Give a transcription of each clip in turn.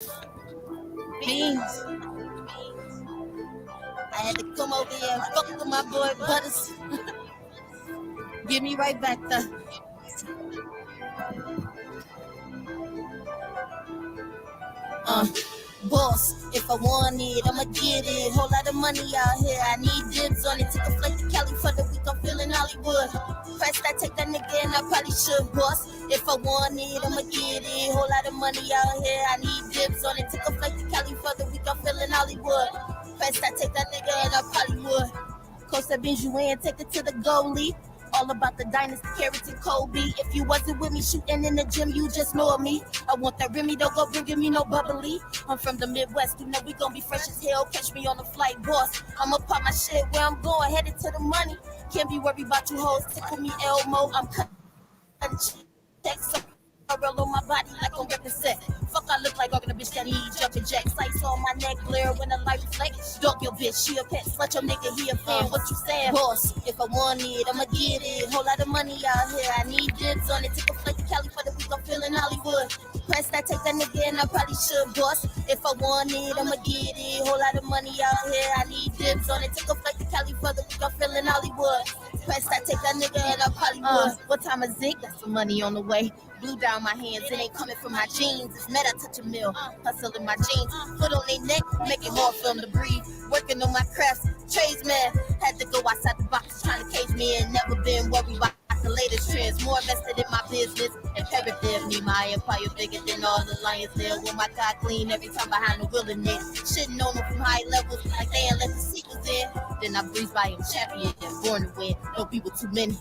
Beans. I had to come over here and fuck with my boy Butters. Give me right back the boss. If I want it, I'ma get it. Whole lot of money out here. I need dibs on it. Take a flight to Cali for the week. I'm feeling Hollywood. Press that, take that nigga, and I probably should, boss. If I want it, I'ma get it. Whole lot of money out here. I need dibs on it. Take a flight to Cali for the week. I'm feeling Hollywood. Press that, take that nigga, and I probably would. Coast that binge you in, take it to the goalie. All about the dynasty, carrots and Kobe. If you wasn't with me shooting in the gym, you just know me. I want that Remy, don't go bringing me no bubbly. I'm from the Midwest, you know we gon' be fresh as hell. Catch me on the flight, boss. I'ma pop my shit where I'm going, headed to the money. Can't be worried about you hoes, tickle me Elmo. I'm cutting checks up. Roll on my body like I'm represent. Fuck, I look like I'm a bitch that need jumping jacks. Lights on my neck, glare when the light reflects. Dog your bitch, she a pet. Slut your nigga, he a fan. What you saying, boss? If I want it, I'ma get it. Whole lot of money out here. I need dibs on it. Take a flight to Cali for the week. I'm feeling Hollywood. Press that, take that nigga, and I probably should, boss. If I want it, I'ma get it. Whole lot of money out here. I need dibs on it. Take a flight to Cali for the week. I'm feeling Hollywood. Press that, take that nigga, and I probably would. What time is it? Got some money on the way. Blue down my hands, it ain't coming from my jeans. It's meta, touch a mill, hustling my jeans. Foot on their neck, make it hard for them to breathe. Working on my crafts, tradesman. Had to go outside the box, trying to cage me and never been worried about the latest trends. More invested in my business, imperative. Need my empire bigger than all the lions there. With my car clean every time behind the wheel in it. Shitting on them from high levels, like they ain't let the sequels in. Then I breeze by him champion, born to win. No people too many.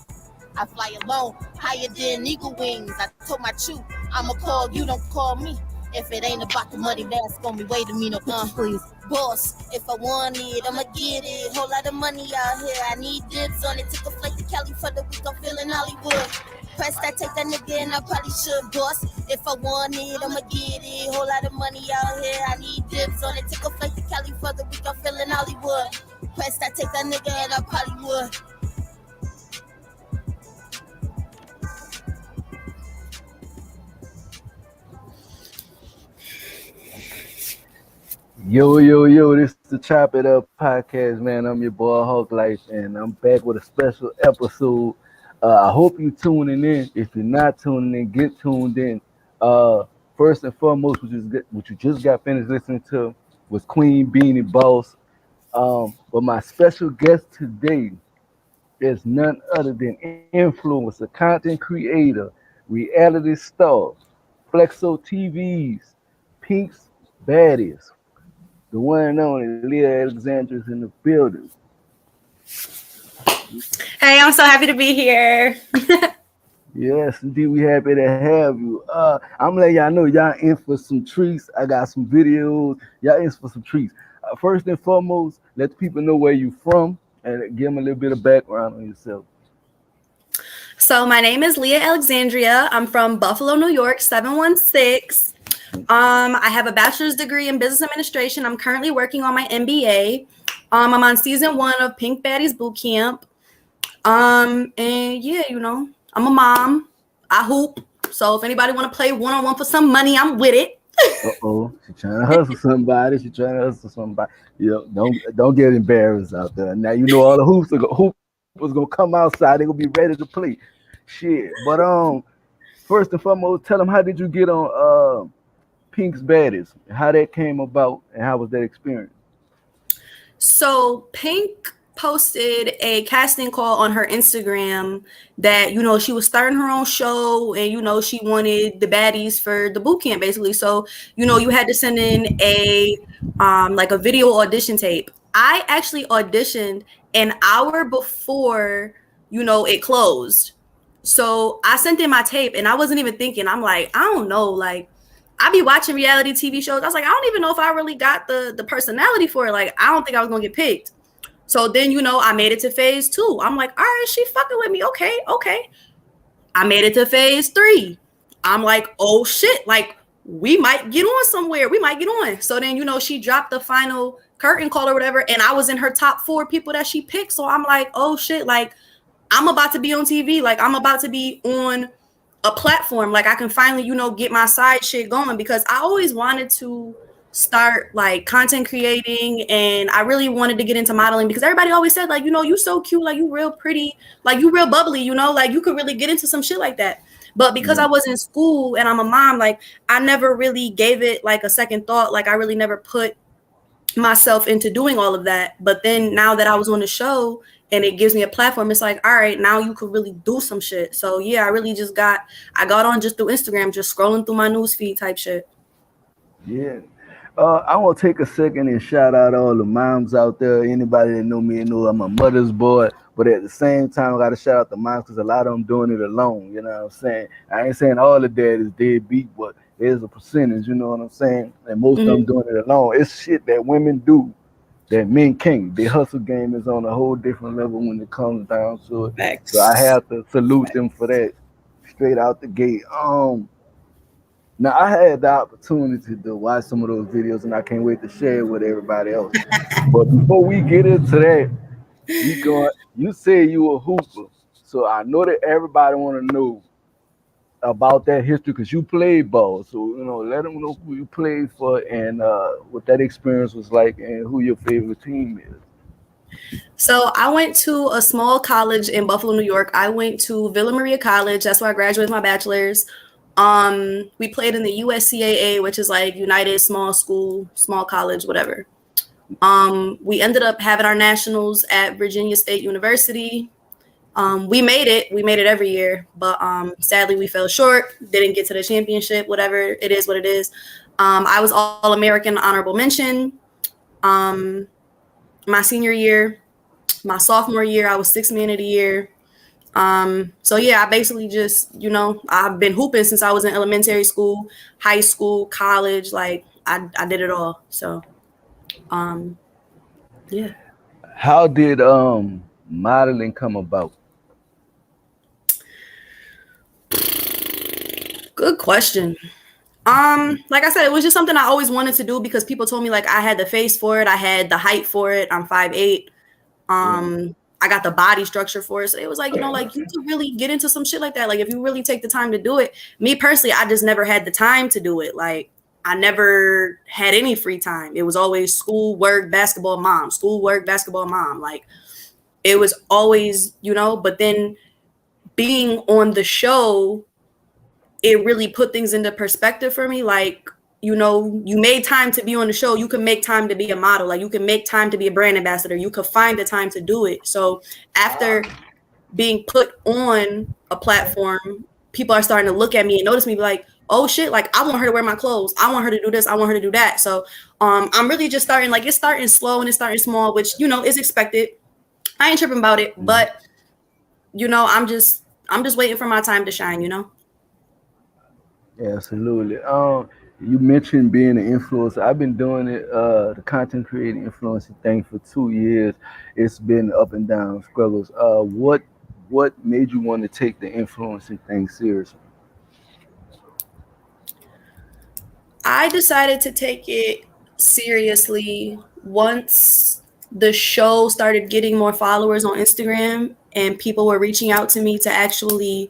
I fly alone, higher than eagle wings. I told my truth, I'ma call you, don't call me. If it ain't about the money, that's gonna be way to me, no please. Boss, if I want it, I'ma get it. Whole lot of money out here, I need dibs on it. Take a flight to Cali for the week, I'm feeling Hollywood. Press that, take that nigga, and I probably should, boss. If I want it, I'ma get it. Whole lot of money out here, I need dibs on it. Take a flight to Cali for the week, I'm feeling Hollywood. Press that, take that nigga, and I probably would. Yo, this is the Chop It Up podcast, man. I'm your boy Hawk Life, and I'm back with a special episode. I hope you're tuning in. If you're not tuning in, get tuned in. First and foremost, what you just got finished listening to was Queen Beanie Boss. But my special guest today is none other than influencer, content creator, reality star, Flexo TVs, Pink's Baddies. The one and only Leah Alexandra is in the building. Hey, I'm so happy to be here. Yes, indeed, we happy to have you. I'm letting y'all know y'all in for some treats. I got some videos. Y'all in for some treats. First and foremost, let the people know where you from and give them a little bit of background on yourself. So my name is Leah Alexandria. I'm from Buffalo, New York, 716. I have a bachelor's degree in business administration. I'm currently working on my MBA. I'm on season 1 of Pink Baddies Boot Camp. And yeah, I'm a mom. I hoop. So if anybody want to play one-on-one for some money, I'm with it. She trying to hustle somebody. Don't get embarrassed out there. Now you know all the hoopers gonna come outside. They gonna be ready to play. Shit. But first and foremost, tell them, how did you get on Pink's Baddies? How that came about and how was that experience? So Pink posted a casting call on her Instagram that, she was starting her own show and, she wanted the baddies for the boot camp basically. So, you had to send in a video audition tape. I actually auditioned an hour before, it closed. So I sent in my tape and I wasn't even thinking. I'm like, I don't know, like, I be watching reality TV shows. I was like, I don't even know if I really got the personality for it. Like, I don't think I was gonna get picked. So then, I made it to phase 2. I'm like, all right, she fucking with me. Okay. I made it to phase 3. I'm like, oh shit, like we might get on somewhere. We might get on. So then, she dropped the final curtain call or whatever. And I was in her top 4 people that she picked. So I'm like, oh shit, like I'm about to be on TV. Like I'm about to be on a platform. Like I can finally, you know, get my side shit going, because I always wanted to start like content creating, and I really wanted to get into modeling, because everybody always said like, you know, you so cute, like you real pretty, like you real bubbly, you know, like you could really get into some shit like that. But because I was in school and I'm a mom, like I never really gave it like a second thought. Like I really never put myself into doing all of that. But then now that I was on the show and it gives me a platform, it's like, all right, now you could really do some shit. So yeah, I really just got on just through Instagram, just scrolling through my newsfeed type shit. Yeah. I want to take a second and shout out all the moms out there. Anybody that know me and know I'm a mother's boy. But at the same time, I got to shout out the moms, because a lot of them doing it alone. You know what I'm saying? I ain't saying all the daddies deadbeat, but there's a percentage. You know what I'm saying? And most of them doing it alone. It's shit that women do that men can't. Their hustle game is on a whole different level when it comes down to it. So I Facts. have to salute them for that straight out the gate. Now I had the opportunity to watch some of those videos, and I can't wait to share it with everybody else. But before we get into that, you said you a hooper, so I know that everybody want to know about that history, because you played ball. So let them know who you played for, and what that experience was like, and who your favorite team is. So I went to a small college in Buffalo, New York. I went to Villa Maria College. That's where I graduated my bachelor's. We played in the USCAA, which is like United Small School, Small College, whatever. We ended up having our nationals at Virginia State University. We made it. We made it every year, but sadly we fell short. Didn't get to the championship. Whatever, it is what it is. I was All-American honorable mention. My senior year, my sophomore year, I was sixth man of the year. So yeah, I basically just, I've been hooping since I was in elementary school, high school, college. Like I did it all. So, yeah. How did modeling come about? Good question. Like I said, it was just something I always wanted to do, because people told me like I had the face for it, I had the height for it. I'm 5'8". I got the body structure for it. So it was like, like you could really get into some shit like that. Like if you really take the time to do it. Me personally, I just never had the time to do it. Like I never had any free time. It was always school, work, basketball, mom, school, work, basketball, mom. Like it was always, but then being on the show, it really put things into perspective for me. Like, you made time to be on the show. You can make time to be a model. Like you can make time to be a brand ambassador. You could find the time to do it. So after being put on a platform, people are starting to look at me and notice me, like, oh shit, like I want her to wear my clothes. I want her to do this. I want her to do that. So I'm really just starting, like it's starting slow and it's starting small, which, is expected. I ain't tripping about it, but I'm just waiting for my time to shine, Absolutely. You mentioned being an influencer. I've been doing it, the content creating influencer thing for 2 years. It's been up and down struggles. What made you want to take the influencing thing seriously? I decided to take it seriously once the show started getting more followers on Instagram and people were reaching out to me to actually,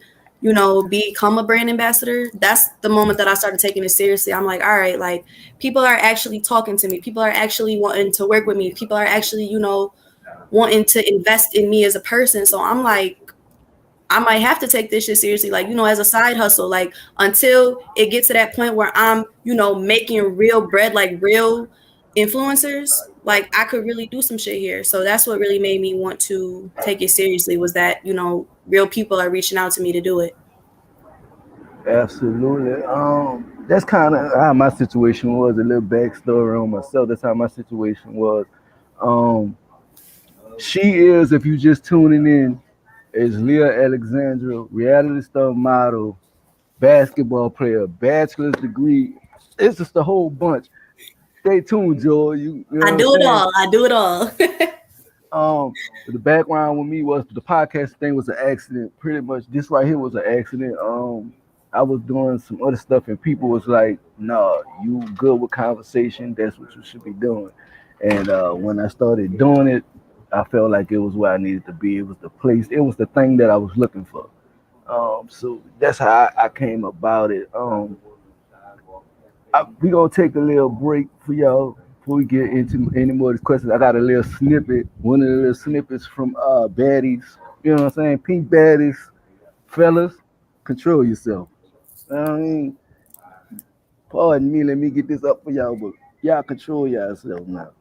become a brand ambassador. That's the moment that I started taking it seriously. I'm like, all right, like people are actually talking to me. People are actually wanting to work with me. People are actually, wanting to invest in me as a person. So I'm like, I might have to take this shit seriously, like, as a side hustle, like until it gets to that point where I'm, making real bread, like real influencers, like I could really do some shit here. So that's what really made me want to take it seriously, was that, real people are reaching out to me to do it. Absolutely. That's kind of how my situation was. A little backstory on myself. That's how my situation was. Um, she is, if you just tuning in, is Leah Alexandra, reality star model, basketball player, bachelor's degree. It's just a whole bunch. Stay tuned, Joel. You know I what I'm do it saying? all. I do it all. The background with me was the podcast thing was an accident. Pretty much, this right here was an accident. I was doing some other stuff, and people was like, "No, you good with conversation? That's what you should be doing." And when I started doing it, I felt like it was where I needed to be. It was the place. It was the thing that I was looking for. So that's how I came about it. We gonna take a little break for y'all before we get into any more of these questions. I got a little snippet, one of the little snippets from baddies. You know what I'm saying? Pink baddies, fellas, control yourself. I mean, pardon me, let me get this up for y'all, but y'all control yourself now.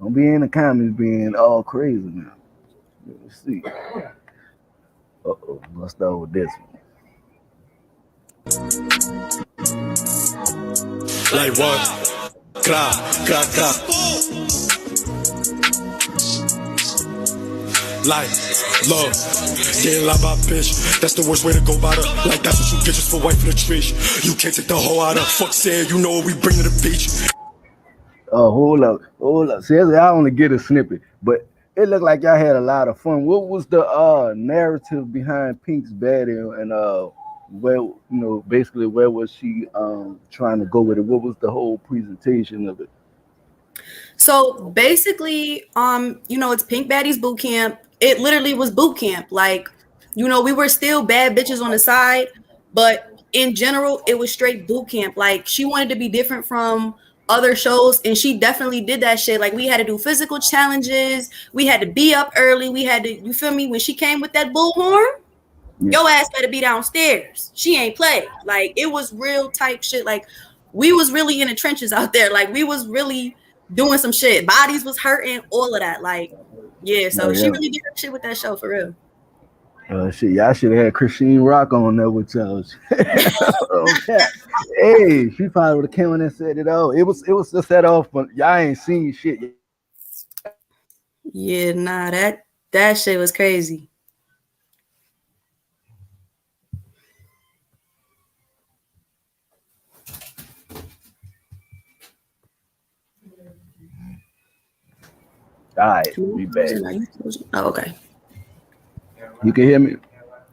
Don't be in the comments being all crazy now. Let me see. Let's start with this one. Like what? Cra, cra, cra. Like, love, getting like my bitch. That's the worst way to go about her. Like, that's what you get just for wife in the trish. You can't take the hoe out of. Fuck said, you know what we bring to the beach. Hold up, hold up. See, I only get a snippet, but it looked like y'all had a lot of fun. What was the narrative behind Pink's baddie, and where basically where was she trying to go with it? What was the whole presentation of it? So basically, it's Pink Baddies boot camp. It literally was boot camp. Like, we were still bad bitches on the side, but in general, it was straight boot camp. Like, she wanted to be different from other shows, and she definitely did that shit. Like, we had to do physical challenges. We had to be up early. We had to, you feel me? When she came with that bullhorn, your ass better be downstairs. She ain't play. Like, it was real type shit. Like, we was really in the trenches out there. Like, we was really doing some shit. Bodies was hurting, all of that. Like, yeah, so she really did shit with that show for real. Shit, y'all should have had Christine Rock on there with y'all. Okay. Hey, she probably would have came in and said it all. It was just set off, but y'all ain't seen shit. Yeah, nah, that shit was crazy. All right, we back. Oh, okay. You can hear me?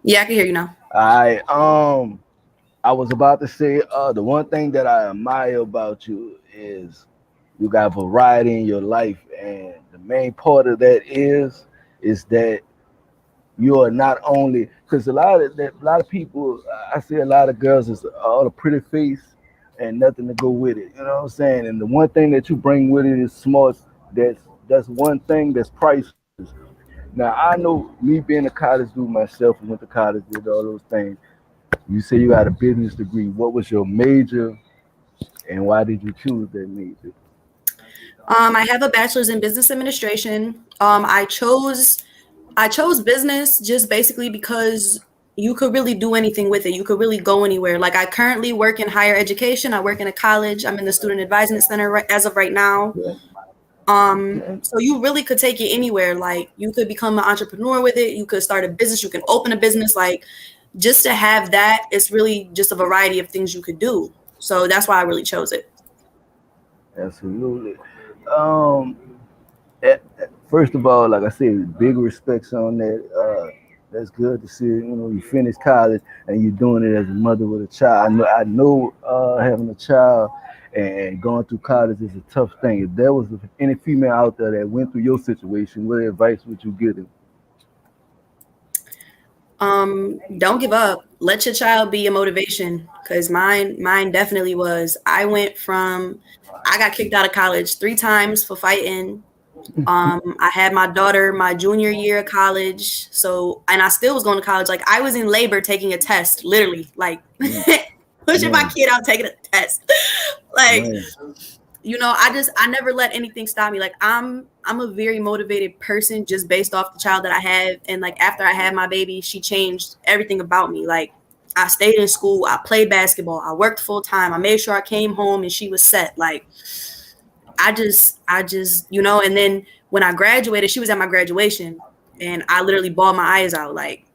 Yeah, I can hear you now. All right. I was about to say, the one thing that I admire about you is you got variety in your life, and the main part of that is that you are not only, because a lot of people, I see a lot of girls is all a pretty face and nothing to go with it. You know what I'm saying? And the one thing that you bring with it is smart. That's one thing that's priceless. Now I know me being a college dude myself, and went to college, did all those things. You say you got a business degree. What was your major, and why did you choose that major? I have a bachelor's in business administration. I chose business just basically because you could really do anything with it. You could really go anywhere. Like, I currently work in higher education. I work in a college. I'm in the student advisement center as of right now. So you really could take it anywhere. Like, you could become an entrepreneur with it. You could start a business. You can open a business. Like, just to have that, it's really just a variety of things you could do. So that's why I really chose it. Absolutely. First of all, like I said, big respects on that. That's good to see. You finished college and you're doing it as a mother with a child. I know, having a child and going through college is a tough thing. If there was any female out there that went through your situation, what advice would you give them? Don't give up. Let your child be your motivation, because mine definitely was. I got kicked out of college 3 times for fighting. I had my daughter my junior year of college, and I still was going to college. Like, I was in labor taking a test, literally, like pushing my kid out taking a test. Like, I never let anything stop me. Like, I'm a very motivated person just based off the child that I have. And like, after I had my baby, she changed everything about me. Like, I stayed in school, I played basketball, I worked full time, I made sure I came home and she was set. Like, I just, and then when I graduated, she was at my graduation and I literally bawled my eyes out, like,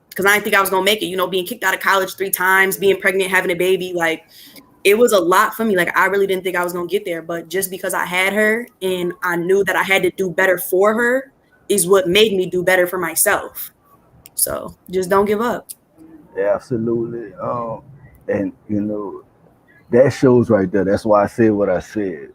because I didn't think I was going to make it, being kicked out of college 3 times, being pregnant, having a baby. Like, it was a lot for me. Like, I really didn't think I was going to get there, but just because I had her and I knew that I had to do better for her is what made me do better for myself. So just don't give up. Yeah, absolutely. And that shows right there. That's why I said what I said.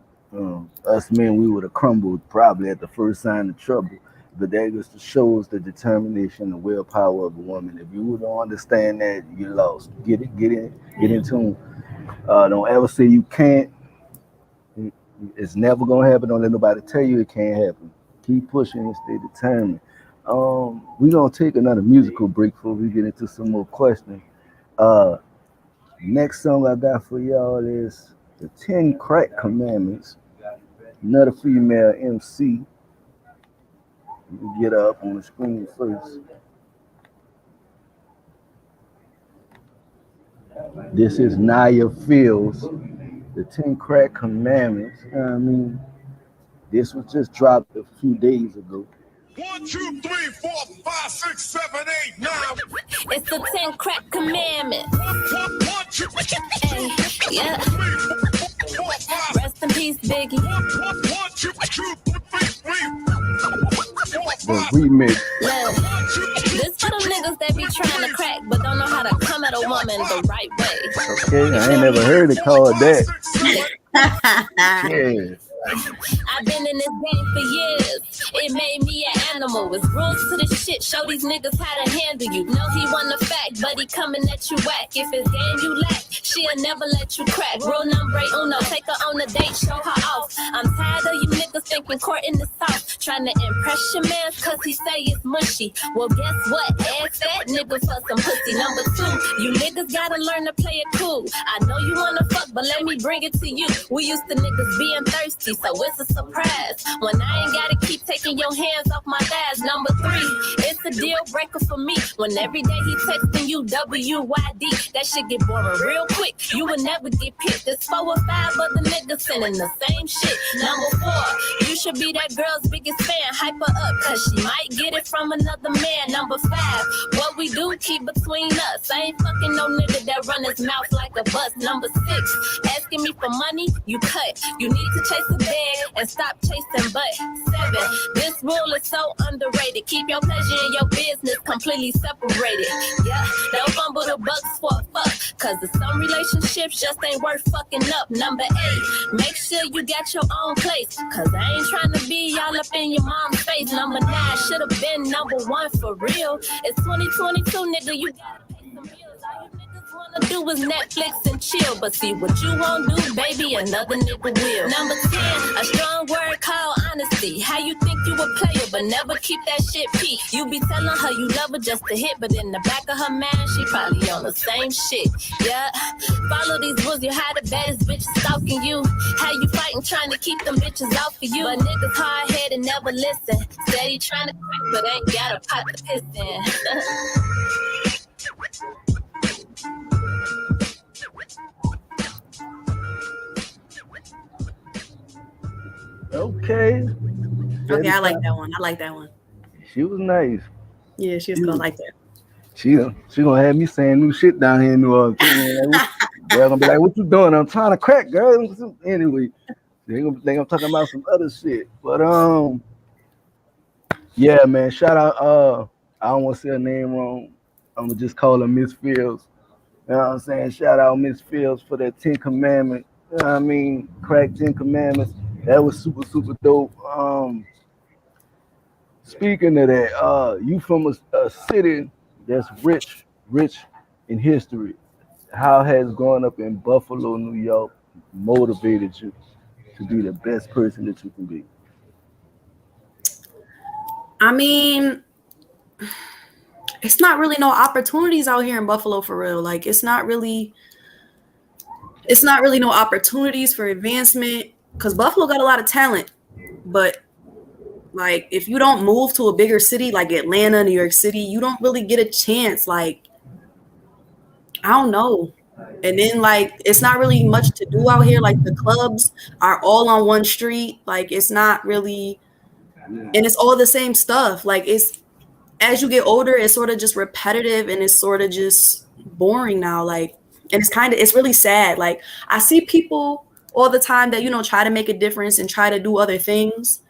Us men, we would have crumbled probably at the first sign of trouble. But that just shows the determination, the willpower of a woman. If you don't understand that, you're lost. Get in tune. Don't ever say you can't. It's never gonna happen. Don't let nobody tell you it can't happen. Keep pushing and stay determined. We gonna take another musical break before we get into some more questions. Uh, Next song I got for y'all is the 10 Crack Commandments. Another female MC. You can get her up on the screen first. This is Naya Fields, the 10 Crack Commandments. I mean, this was just dropped a few days ago. 1, 2, 3, 4, 5, 6, 7, 8, 9. It's the 10 Crack Commandments. 1, 2, 3, Hey, yeah. 4, 5. Rest in peace, Biggie. 1, 2, 3, 4, The 5. remix. Look, this for them niggas that be trying to crack but don't know how to come at a woman the right way. Okay, I ain't never heard it called that. Yeah. I've been in this game for years. It made me an animal. It's rules to the shit. Show these niggas how to handle you. Know he want the fact, but he coming at you whack. If it's game you lack, she'll never let you crack. Rule number uno, take her on a date, show her off. I'm tired of you niggas thinking court in the south. Trying to impress your man cause he say it's mushy. Well, guess what? Ask that nigga for some pussy. Number two, you niggas gotta learn to play it cool. I know you wanna fuck, but let me bring it to you. We used to niggas being thirsty, so it's a surprise when I ain't gotta keep taking your hands off my thighs. Number three, it's a deal breaker for me when every day he texting you WYD. That shit get boring real quick. You will never get picked. There's 4 or 5 other niggas sending the same shit. Number 4, you should be that girl's biggest fan. Hype her up cause she might get it from another man. Number 5, what we do keep between us. I ain't fucking no nigga that run his mouth like a bus. Number 6, asking me for money, you cut. You need to chase a bag and stop chasing butt. 7, this rule is so underrated. Keep your pleasure and your business completely separated. Yeah, don't fumble the bucks for a fuck, cause some relationships just ain't worth fucking up. Number 8, make sure you got your own place, cause I ain't trying to be all up in your mom's face. Number 9, should've been number 1 for real. It's 2022, nigga, you gotta pay some bills. All you niggas wanna do is Netflix and chill, but see what you won't do, baby, another nigga will. Number 10, a strong word called honesty. How you think you a player, but never keep that shit peak. You be telling her you love her just to hit, but in the back of her mind, she probably on the same shit. Yeah, follow these rules, you how the baddest bitches stalking you. How you fighting, trying to keep them bitches off of you. But niggas hard headed and never listen. Steady trying to crack, but ain't got a pot to piss in. Okay. Okay, I like that one. I like that one. She was nice. Yeah, she's gonna like that. She gonna have me saying new shit down here in New Orleans. They're gonna be like, "What you doing?" I'm trying to crack, girl. Anyway, they gonna think I'm talking about some other shit. But yeah, man. Shout out. I don't want to say her name wrong. I'm gonna just call her Miss Fields. You know what I'm saying? Shout out Miss Fields for that 10 Commandments. You know what I mean? Crack 10 Commandments. That was super, super dope. Speaking of that, you from a city that's rich in history. How has growing up in Buffalo, New York, motivated you to be the best person that you can be? I mean, it's not really no opportunities out here in Buffalo for real. Like it's not really no opportunities for advancement because Buffalo got a lot of talent, but like if you don't move to a bigger city like Atlanta, New York City, you don't really get a chance. Like I don't know. And then like it's not really much to do out here. Like the clubs are all on one street. Like it's not really, and it's all the same stuff. Like it's as you get older, it's sort of just repetitive and it's sort of just boring now. Like, and it's really sad. Like I see people all the time that, you know, try to make a difference and try to do other things,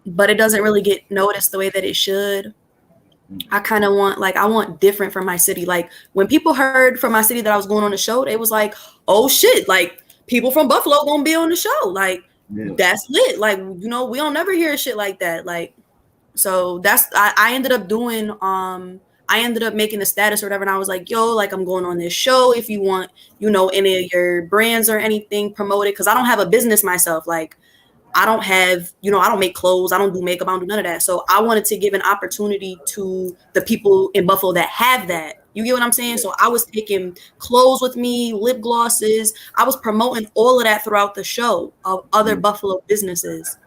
but it doesn't really get noticed the way that it should. I kind of I want different from my city. Like when people heard from my city that I was going on the show, they was like, oh shit, like people from Buffalo gonna be on the show. Like that's lit. Like, you know, we don't never hear shit like that. Like So that's I ended up doing I ended up making a status or whatever, and I was like, yo, like I'm going on this show. If you want, you know, any of your brands or anything promoted, because I don't have a business myself. Like I don't have, you know, I don't make clothes, I don't do makeup, I don't do none of that. So I wanted to give an opportunity to the people in Buffalo that have that. You get what I'm saying? So I was taking clothes with me, lip glosses. I was promoting all of that throughout the show of other Buffalo businesses.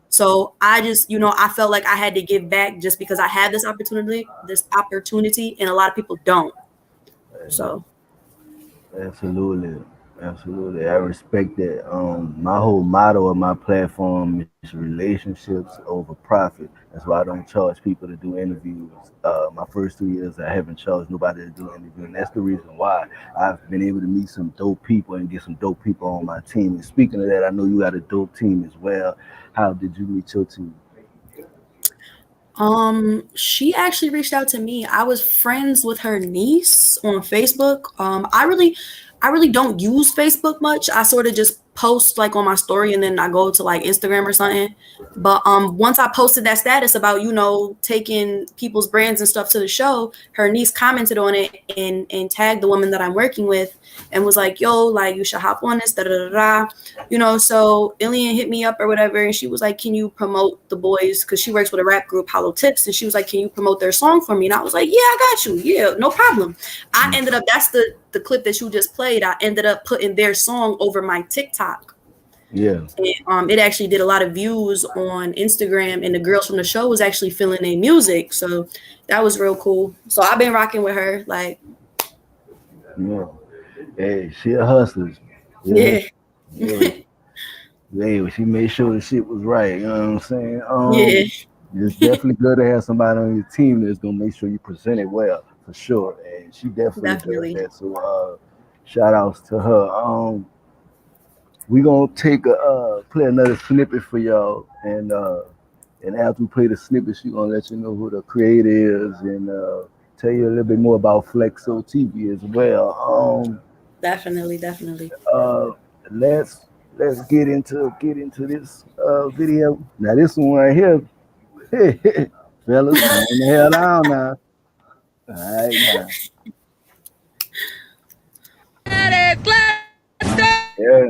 So I just, you know, I felt like I had to give back just because I had this opportunity, and a lot of people don't. So Absolutely. Absolutely. I respect that. My whole motto of my platform is relationships over profit. That's why I don't charge people to do interviews. My first 2 years, I haven't charged nobody to do an interview. And that's the reason why I've been able to meet some dope people and get some dope people on my team. And speaking of that, I know you got a dope team as well. How did you meet your team? She actually reached out to me. I was friends with her niece on Facebook. I really don't use Facebook much. I sort of just post like on my story, and then I go to like Instagram or something. But once I posted that status about, you know, taking people's brands and stuff to the show, her niece commented on it and tagged the woman that I'm working with and was like, yo, like you should hop on this, da da da da. You know, so Ilian hit me up or whatever, and she was like, can you promote the boys? Because she works with a rap group, Hollow Tips, and she was like, can you promote their song for me? And I was like, yeah, I got you. Yeah, no problem. I ended up, that's the clip that you just played. I ended up putting their song over my TikTok. Yeah. And, it actually did a lot of views on Instagram, and the girls from the show was actually feeling their music. So that was real cool. So I've been rocking with her. Like, Yeah. Hey, she a hustler. yeah. Yeah. Hey, she made sure the shit was right. You know what I'm saying? Yeah. It's definitely good to have somebody on your team that's gonna make sure you present it well, for sure. And she definitely does that. So shout outs to her. We gonna take a play another snippet for y'all, and after we play the snippet, she gonna let you know who the creator is and tell you a little bit more about Flexo TV as well. Definitely. Let's get into this video. Now this one right here, fellas, calm the hell down now. All right, now. Yeah.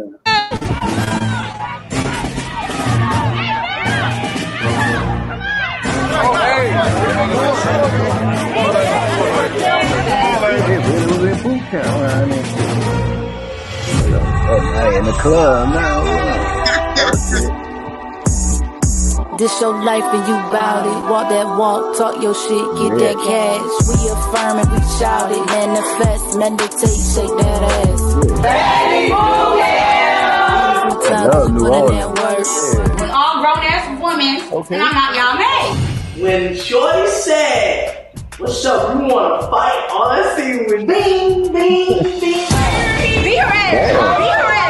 Boot camp around here. In the club now. This your life and you bout it. Walk that walk, talk your shit, get that cash. We affirm and we shout it. Manifest, meditate, shake that ass. When all grown ass women, and I'm not y'all made. When Shorty said, what's up, you wanna fight? All I see was bing, bing, bing. Be your ass. Be your ass.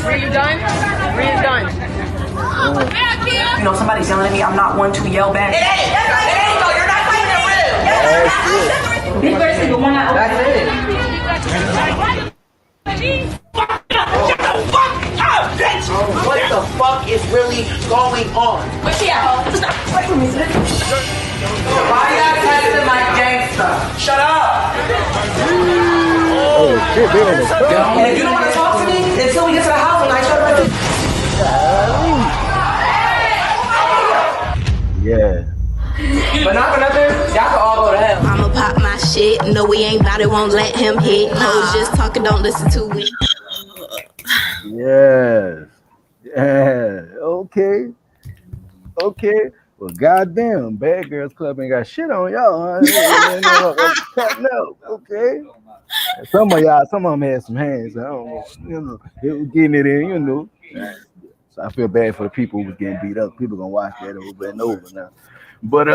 Are you done? Reed's done. You know, somebody's yelling at me. I'm not one to yell back. It ain't though. You're not fighting it real. Big versus the one I open. That's it. What the fuck is really going on? Where's she at? Why you guys testing my gangsta? Shut up! Oh shit, they in the club. And if you don't want to talk to me until we get to the house and I shut up. Yeah. But not for nothing, y'all can all go to hell. I'ma pop my shit. No, we ain't about it, won't let him hit. Hoes just talking, don't listen to it. Yes. Yeah. Okay. Well, goddamn, Bad Girls Club ain't got shit on y'all. No. Okay. Some of them had some hands. I don't know. You know, they was getting it in. You know. So I feel bad for the people who was getting beat up. People gonna watch that over and over now. But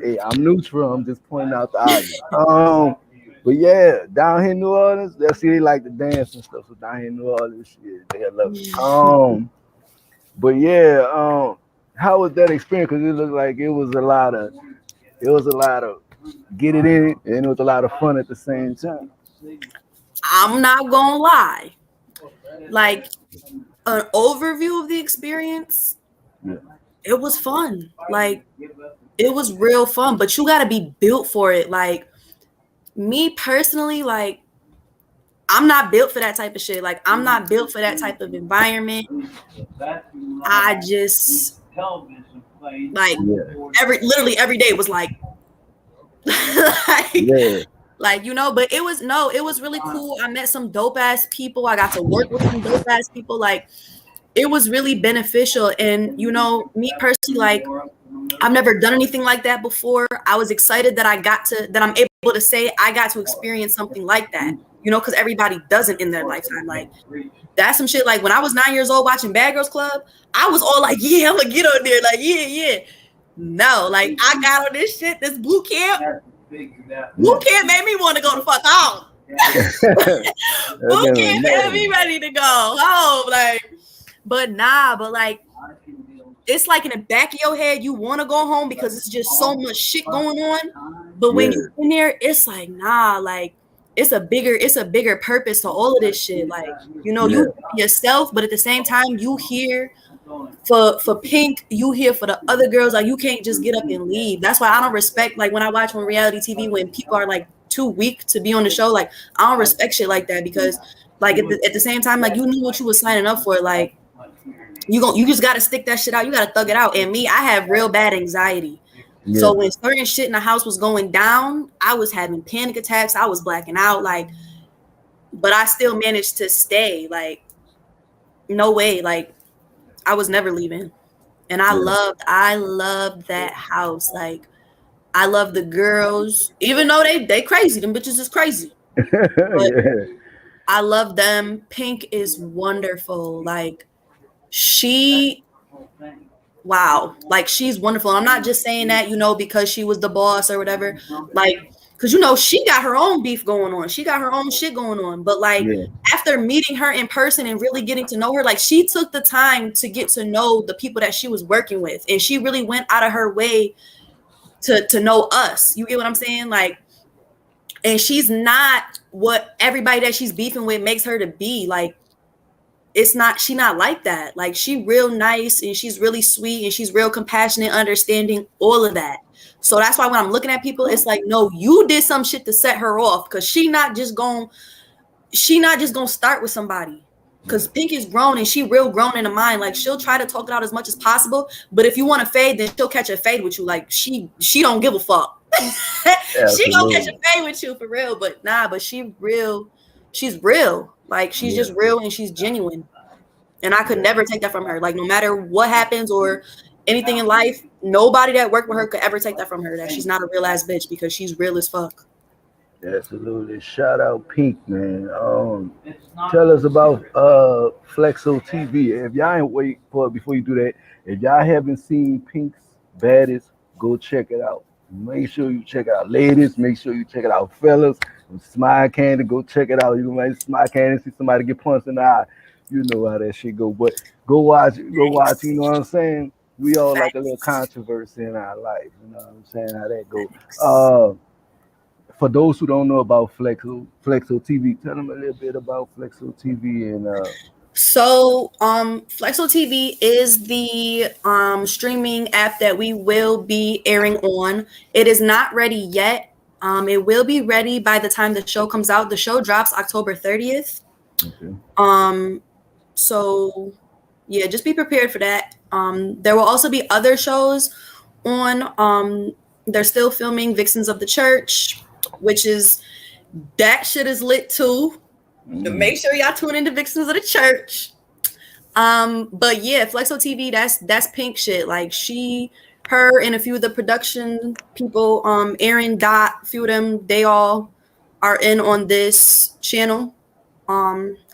hey, I'm neutral. I'm just pointing out the obvious. But yeah, down here in New Orleans, they like to dance and stuff. So down here in New Orleans, shit, they love it. But yeah, how was that experience? Because it looked like it was a lot of get it in, and it was a lot of fun at the same time. I'm not gonna lie. like an overview of the experience, it was fun. Like, it was real fun, but you gotta be built for it. Like, me personally, like, I'm not built for that type of shit. Like, I'm not built for that type of environment. I just like literally every day was like, like, you know, but it was really cool. I met some dope ass people. I got to work with some dope ass people. Like, it was really beneficial. And, you know, me personally, like, I've never done anything like that before. I was excited that I'm able to say I got to experience something like that, you know, because everybody doesn't in their lifetime. Like, that's some shit. Like, when I was 9 years old watching Bad Girls Club, I was all like, yeah, I'm gonna get on there. Like, yeah. No, like, I got on this shit, this boot camp. Boot camp made me want to go the fuck home. Boot camp made me ready to go home. Like, but like, it's like in the back of your head, you want to go home because it's just so much shit going on. But when you're in there, it's like, nah, like, it's a bigger purpose to all of this shit. Like, you know, you yourself, but at the same time, you here for Pink, you here for the other girls. Like, you can't just get up and leave. That's why I don't respect, like, when I watch on reality TV, when people are like too weak to be on the show, like, I don't respect shit like that, because like at the same time, like, you knew what you were signing up for. Like, you just got to stick that shit out. You got to thug it out. And me, I have real bad anxiety. So when certain shit in the house was going down, I was having panic attacks. I was blacking out. Like, but I still managed to stay. Like, no way. Like, I was never leaving. And I loved that house. Like, I love the girls, even though they crazy. Them bitches is crazy. But I love them. Pink is wonderful. Like, wow, like, she's wonderful. And I'm not just saying that, you know, because she was the boss or whatever, like, because, you know, she got her own beef going on, she got her own shit going on, but like, after meeting her in person and really getting to know her, like, she took the time to get to know the people that she was working with, and she really went out of her way to know us. You get what I'm saying? Like, and she's not what everybody that she's beefing with makes her to be. Like, she not like that. Like, she real nice, and she's really sweet, and she's real compassionate, understanding, all of that. So that's why when I'm looking at people, it's like, no, you did some shit to set her off, because she not just gonna start with somebody, because Pink is grown, and she real grown in the mind. Like, she'll try to talk it out as much as possible, but if you want to fade, then she'll catch a fade with you. Like, she don't give a fuck. She gonna catch a fade with you for real. But nah, but she's real. Like, she's just real, and she's genuine. And I could never take that from her. Like, no matter what happens or anything in life, nobody that worked with her could ever take that from her, that she's not a real ass bitch, because she's real as fuck. Absolutely. Shout out Pink, man. Tell us about Flexo TV. If y'all ain't before you do that, if y'all haven't seen Pink's Baddest, go check it out. Make sure you check it out, ladies. Make sure you check it out, fellas. Smile Candy, go check it out. You might smile candy, see somebody get punched in the eye. You know how that shit go. But go watch it. You know what I'm saying? We all like a little controversy in our life. You know what I'm saying? How that go. For those who don't know about Flexo TV, tell them a little bit about Flexo TV and So, Flexo TV is the streaming app that we will be airing on. It is not ready yet. It will be ready by the time the show comes out. The show drops October 30th. Okay. So yeah, just be prepared for that. There will also be other shows on. They're still filming Vixens of the Church, which is, that shit is lit too. Make sure y'all tune into Vixens of the Church. But yeah, Flexo TV, that's Pink shit. Like, her and a few of the production people, Aaron, Dot, a few of them, they all are in on this channel.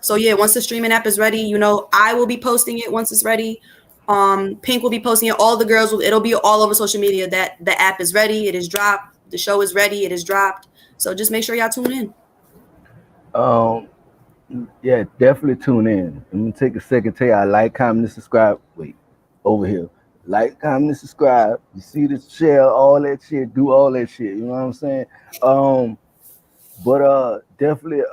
So yeah, once the streaming app is ready, you know, I will be posting it once it's ready. Pink will be posting it. All the girls it'll be all over social media that the app is ready. It is dropped. The show is ready. It is dropped. So just make sure y'all tune in. Yeah, definitely tune in. I'm gonna take a second to tell you, like, comment, and subscribe. Wait, over here. Like, comment, and subscribe. You see this, share all that shit, do all that shit. You know what I'm saying? But definitely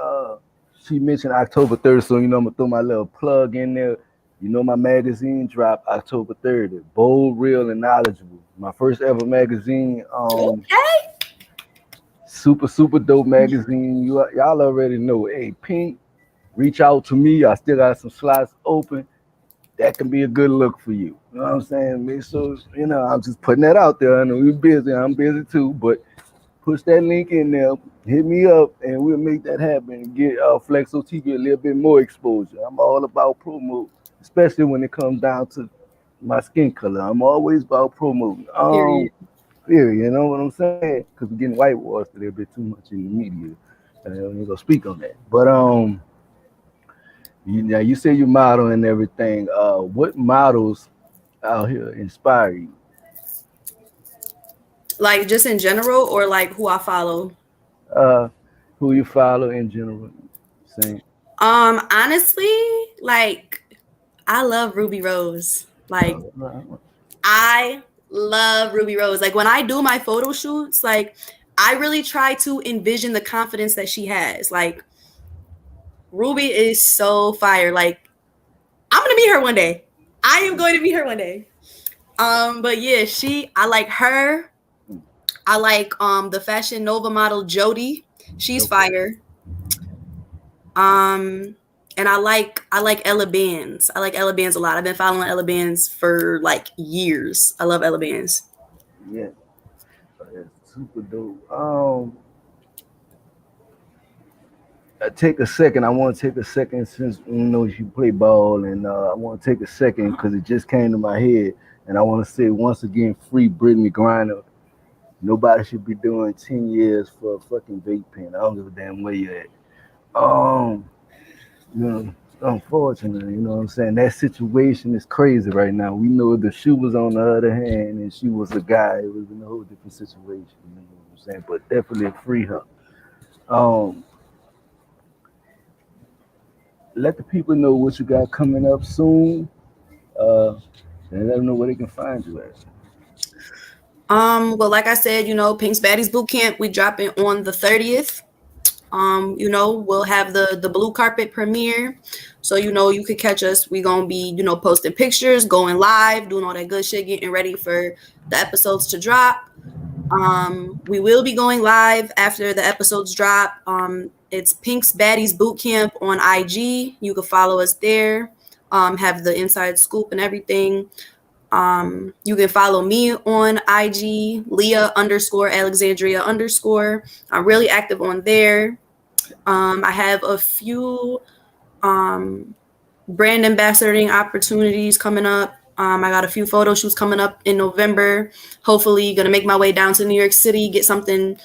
she mentioned October 3rd, so I'm gonna throw my little plug in there. My magazine dropped October 30th. Bold, real, and knowledgeable. My first ever magazine. Okay. Super dope magazine. Y'all already know. Hey, Pink, reach out to me. I still got some slots open. That can be a good look for you. You know what I'm saying? Make sure, I'm just putting that out there. I know you're busy. I'm busy too, but push that link in there. Hit me up, and we'll make that happen and get Flexo TV a little bit more exposure. I'm all about promo, especially when it comes down to my skin color. I'm always about promoting. Period. You know what I'm saying? Because we're getting whitewashed a little bit too much in the media. I'm gonna speak on that. But you say you model and everything. What models out here inspire you? Like just in general, or like who I follow? Who you follow in general? Same. Honestly, like I love Ruby Rose. Like I love Ruby Rose. Like when I do my photo shoots, like I really try to envision the confidence that she has. Like Ruby is so fire. Like I'm gonna meet her one day. I am going to meet her one day. But yeah, I like her. I like the Fashion Nova model Jody. She's fire. And I like Ella Bands. I like Ella Bands a lot. I've been following Ella Bands for like years. I love Ella Bands. Yeah, that's super dope. I want to take a second since you play ball, and I want to take a second because it just came to my head, and I want to say once again, free Brittany Griner. Nobody should be doing 10 years for a fucking vape pen. I don't give a damn where you're at. Unfortunately, you know what I'm saying? That situation is crazy right now. We know the shoe was on the other hand and she was a guy. It was in a whole different situation, you know what I'm saying? But definitely free her. Let the people know what you got coming up soon. And let them know where they can find you at. Well, like I said, Pink's Baddies Bootcamp, we dropping on the 30th. We'll have the blue carpet premiere. So, you could catch us. We're going to be, posting pictures, going live, doing all that good shit, getting ready for the episodes to drop. We will be going live after the episodes drop. It's Pink's Baddies Bootcamp on IG. You can follow us there. Have the inside scoop and everything. You can follow me on IG, Leah_Alexandria_. I'm really active on there. I have a few brand ambassadoring opportunities coming up. I got a few photo shoots coming up in November. Hopefully gonna make my way down to New York City, get something,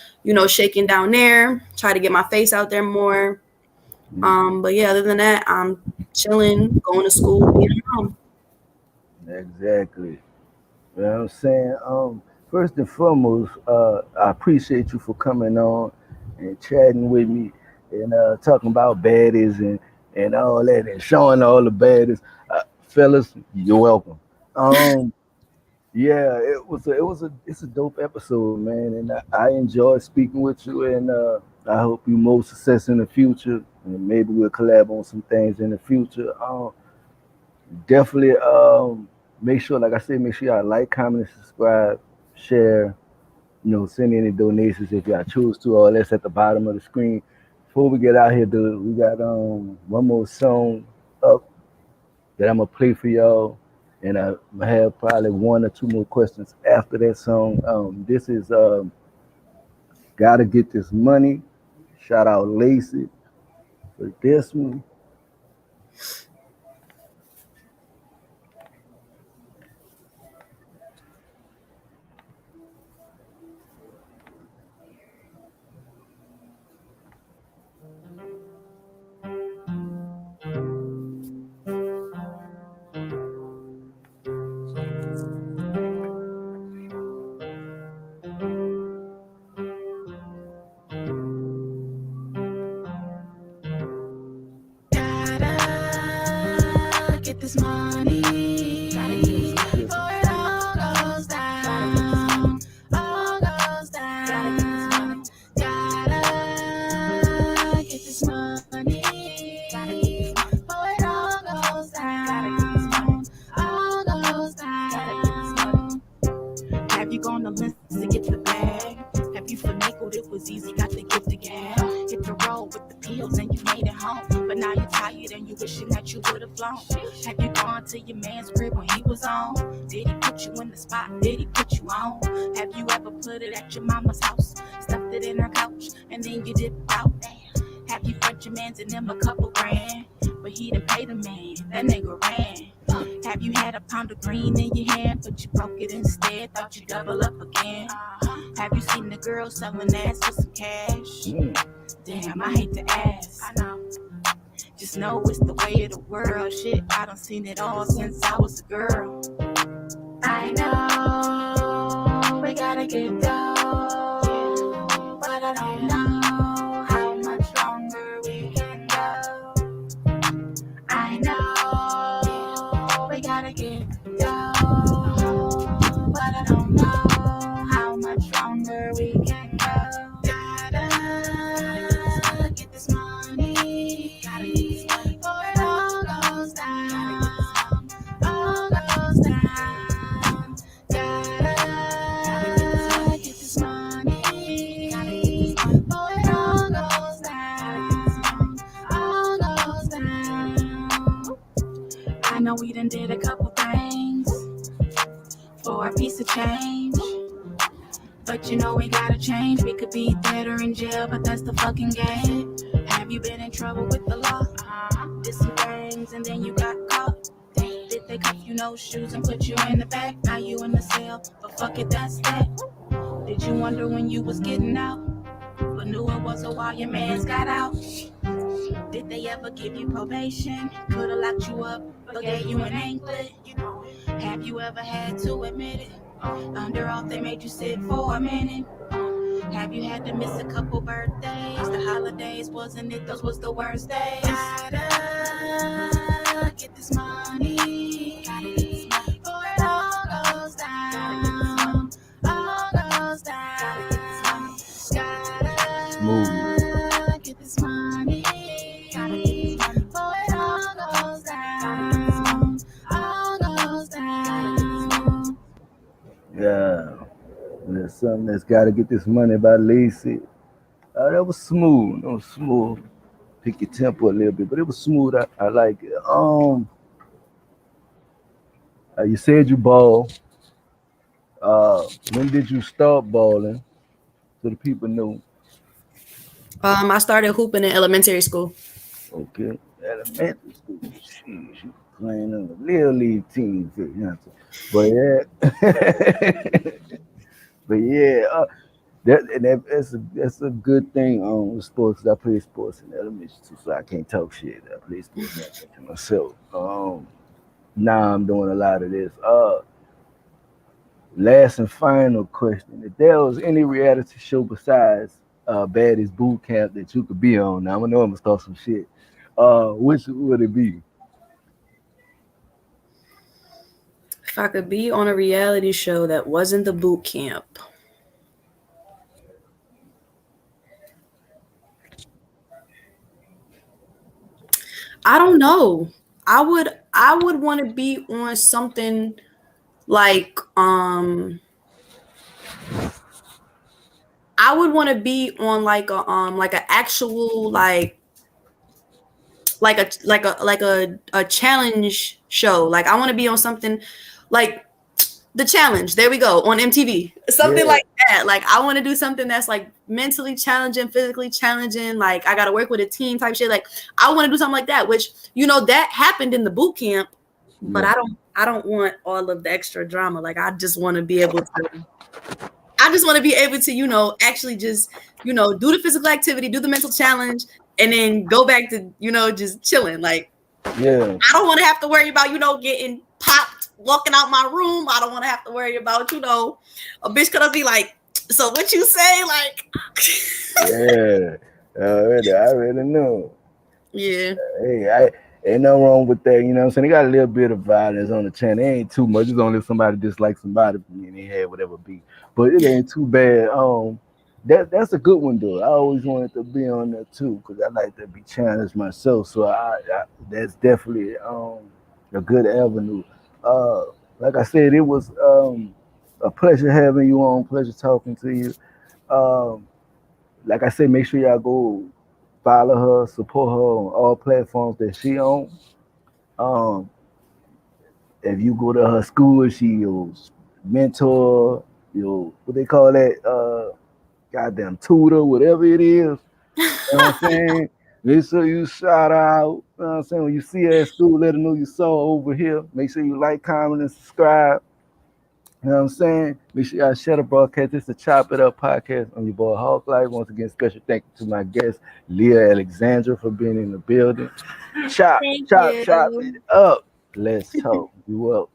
shaking down there, try to get my face out there more. But yeah, other than that, I'm chilling, going to school, being at home. Exactly. You know what I'm saying? First and foremost, I appreciate you for coming on and chatting with me and talking about baddies and all that and showing all the baddies. Fellas, you're welcome. Yeah, it's a dope episode, man, and I enjoyed speaking with you, and I hope you more success in the future, and maybe we'll collab on some things in the future. Definitely make sure, like I said, make sure y'all like, comment, and subscribe, share, send any donations if y'all choose to. All that's at the bottom of the screen. Before we get out here, dude, we got one more song up that I'm gonna play for y'all, and I have probably one or two more questions after that song. This is Gotta Get This Money. Shout out Lacey for this one. This money, before it all goes down, all goes down. Gotta get this money. heels and you made it home. But now you're tired and you wishing that you would have flown. Have you gone to your man's crib when he was on? Did he put you in the spot? Did he put you on? Have you ever put it at your mama's house? Stuffed it in her couch and then you dipped out. Have you front your mans and them a couple grand? But he done paid the man, that nigga ran. Have you had a pound of green in your hand, but you broke it instead, thought you double up again? Have you seen the girl selling ass for some cash? Damn, I hate to ask. I know. Just know it's the way of the world. Shit, I done seen it all since I was a girl. I know we gotta get down, but I don't know how much longer we can go. I know we gotta get down, but I don't know how much longer we can go. Gotta get this money, gotta get this money before it all goes down, all goes down. Gotta get this money, gotta get this money before it all goes down, all goes down. I know we done did a couple things for a piece of change, but you know we gotta change. We could be dead or in jail, but that's the fucking game. Have you been in trouble with the law? Did some things and then you got caught. Did they cuff you, no shoes, and put you in the back? Now you in the cell, but fuck it, that's that. Did you wonder when you was getting out, but knew it was a while your mans got out? Did they ever give you probation? Could've locked you up, but gave you an anklet. Have you ever had to admit it? Under oath they made you sit for a minute. Have you had to miss a couple birthdays? The holidays, wasn't it? Those was the worst days. Gotta get this money, gotta get this money before it all goes down, all goes down. Gotta get this money, gotta get this money before it all goes down, all goes down. Yeah, there's something that's got to get this money by Lacey. That was smooth. That was smooth. Pick your tempo a little bit, but it was smooth. I like it. You said you ball. When did you start balling? So the people know. I started hooping in elementary school. Okay, elementary school. Jeez, you playing on the little league team, you know. But yeah, but yeah, that's a good thing on sports. I play sports in elementary too, so I can't talk shit. I play sports to myself. Now I'm doing a lot of this. Last and final question: if there was any reality show besides Baddies Boot Camp that you could be on, now I know I'm gonna start some shit. Which would it be? If I could be on a reality show that wasn't the boot camp, I don't know. I would want to be on something like I would want to be on like an actual like a challenge show. Like I want to be on something like The Challenge. There we go, on MTV. Something like that. Like I want to do something that's like mentally challenging, physically challenging. Like I got to work with a team type shit. Like I want to do something like that, which that happened in the boot camp, but I don't want all of the extra drama. Like I just want to be able to actually just do the physical activity, do the mental challenge, and then go back to just chilling. Like I don't want to have to worry about getting popped walking out my room. I don't want to have to worry about a bitch could be like, so what you say? Like yeah, I already know. Yeah. Hey, ain't no wrong with that. You know what I'm saying? They got a little bit of violence on the channel. It ain't too much. It's only if somebody dislikes somebody and they had whatever beat. But it ain't too bad. That's a good one though. I always wanted to be on there too because I like to be challenged myself. So I that's definitely a good avenue. Like I said, it was a pleasure having you on. Pleasure talking to you. Like I said, make sure y'all go follow her, support her on all platforms that she on. Um, if you go to her school, she'll mentor, what they call that, goddamn tutor, whatever it is. You know what I'm saying? Make sure you shout out. You know what I'm saying? When you see her at school, let her know you saw over here. Make sure you like, comment, and subscribe. You know what I'm saying? Make sure y'all share the broadcast. This is the Chop It Up podcast. I'm your boy Hawk Life. Once again, special thank you to my guest, Leah Alexandra, for being in the building. Chop Thank it you. up. Let's talk. You up.